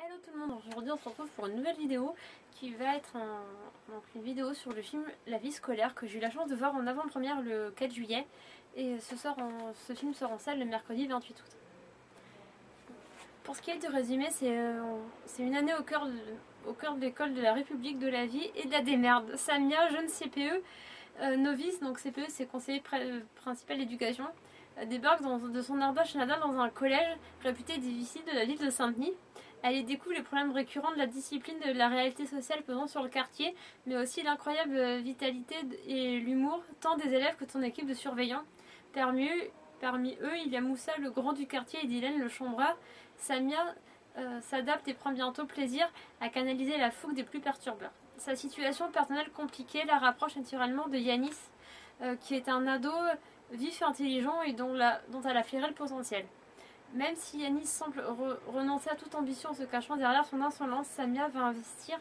Hello tout le monde, aujourd'hui on se retrouve pour une nouvelle vidéo qui va être une vidéo sur le film La vie scolaire que j'ai eu la chance de voir en avant-première le 4 juillet et ce film sort en salle le mercredi 28 août. Pour ce qui est du résumé, c'est une année au cœur de l'école de la République de la vie et de la démerde. Samia, jeune CPE, novice, donc CPE c'est conseiller principal d'éducation, débarque de son ardage natale dans un collège réputé difficile de la ville de Saint-Denis. Elle y découvre les problèmes récurrents de la discipline, de la réalité sociale pesant sur le quartier, mais aussi l'incroyable vitalité et l'humour, tant des élèves que de son équipe de surveillants. Parmi eux, il y a Moussa, le grand du quartier, et Dylan, le chambreur. Samia s'adapte et prend bientôt plaisir à canaliser la fougue des plus perturbeurs. Sa situation personnelle compliquée la rapproche naturellement de Yanis, qui est un ado vif et intelligent et dont elle a flairé le potentiel. Même si Yanis semble renoncer à toute ambition en se cachant derrière son insolence, Samia va investir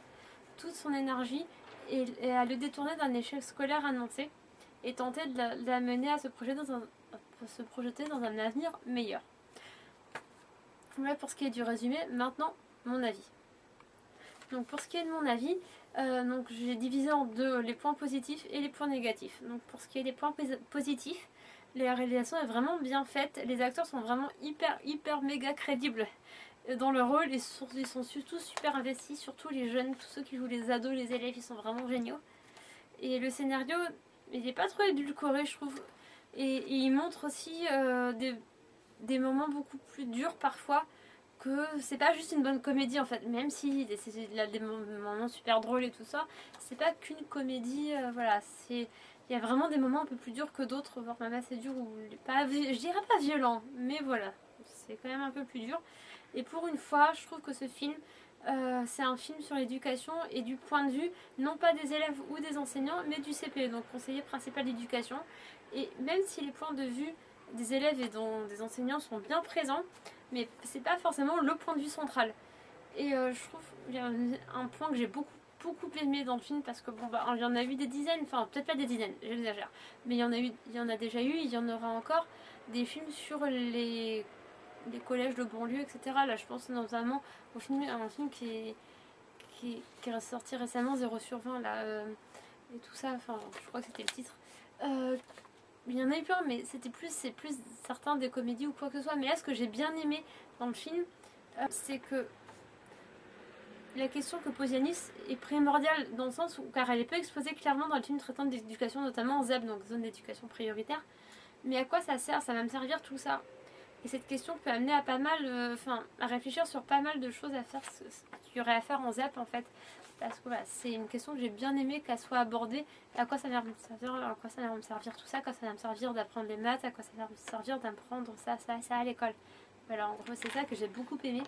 toute son énergie et à le détourner d'un échec scolaire annoncé et tenter de l'amener à se projeter dans un avenir meilleur. Voilà pour ce qui est du résumé. Maintenant, mon avis. Donc pour ce qui est de mon avis, j'ai divisé en deux les points positifs et les points négatifs. Donc pour ce qui est des points positifs, la réalisation est vraiment bien faite, les acteurs sont vraiment hyper méga crédibles dans leur rôle, ils sont surtout super investis, surtout les jeunes, tous ceux qui jouent les ados, les élèves, ils sont vraiment géniaux. Et le scénario, il n'est pas trop édulcoré je trouve, et il montre aussi des moments beaucoup plus durs parfois, que c'est pas juste une bonne comédie en fait, même si il a des moments super drôles et tout ça, c'est pas qu'une comédie, voilà, il y a vraiment des moments un peu plus durs que d'autres, voire même assez durs, ou je dirais pas violents, mais voilà, c'est quand même un peu plus dur. Et pour une fois, je trouve que ce film, c'est un film sur l'éducation et du point de vue, non pas des élèves ou des enseignants, mais du CPE, donc conseiller principal d'éducation. Et même si les points de vue des élèves et des enseignants sont bien présents, mais c'est pas forcément le point de vue central. Et je trouve qu'il y a un point que j'ai beaucoup aimé dans le film, parce que il y en a eu des dizaines, enfin peut-être pas des dizaines, j'exagère, mais il y en a déjà eu, il y en aura encore des films sur les collèges de banlieue, etc. Là je pense notamment à un film qui est ressorti récemment, 0/20 là, et tout ça, enfin je crois que c'était le titre. Il y en a eu plein, mais c'est plus certains des comédies ou quoi que ce soit. Mais là, ce que j'ai bien aimé dans le film, c'est que la question que pose Yanis est primordiale, dans le sens où, car elle est peu exposée clairement dans le film traitant d'éducation, notamment en ZEP, donc zone d'éducation prioritaire. Mais à quoi ça sert? Ça va me servir tout ça. Et cette question peut amener à pas mal, à réfléchir sur pas mal de choses à faire, ce qu'il y aurait à faire en ZEP en fait. Parce que voilà, c'est une question que j'ai bien aimé qu'elle soit abordée. À quoi ça va me servir, à quoi ça va me servir tout ça, à quoi ça va me servir d'apprendre les maths, à quoi ça va me servir d'apprendre ça à l'école. Voilà, en gros c'est ça que j'ai beaucoup aimé.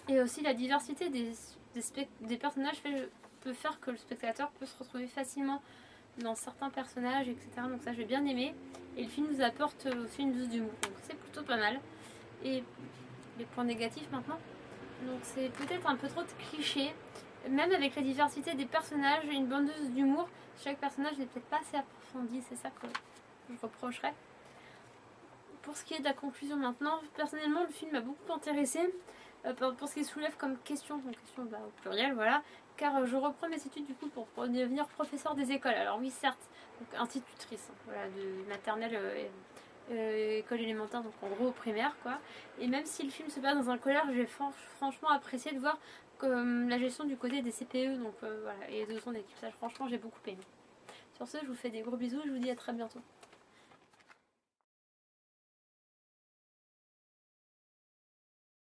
Et aussi la diversité des personnages peut faire que le spectateur peut se retrouver facilement dans certains personnages, etc. Donc ça j'ai bien aimé. Et le film nous apporte aussi une dose d'humour, donc c'est plutôt pas mal. Et les points négatifs maintenant. Donc c'est peut-être un peu trop de clichés. Même avec la diversité des personnages et une bonne dose d'humour, chaque personnage n'est peut-être pas assez approfondi, c'est ça que je reprocherais. Pour ce qui est de la conclusion maintenant, personnellement le film m'a beaucoup intéressé pour ce qu'il soulève comme question, au pluriel, voilà, car je reprends mes études du coup pour devenir professeur des écoles. Alors oui certes, donc institutrice, voilà, de maternelle école élémentaire, donc en gros primaire quoi. Et même si le film se passe dans un collège, j'ai franchement apprécié de voir la gestion du côté des CPE, donc voilà, et de son équipe. Ça franchement j'ai beaucoup aimé. Sur ce, je vous fais des gros bisous et je vous dis à très bientôt.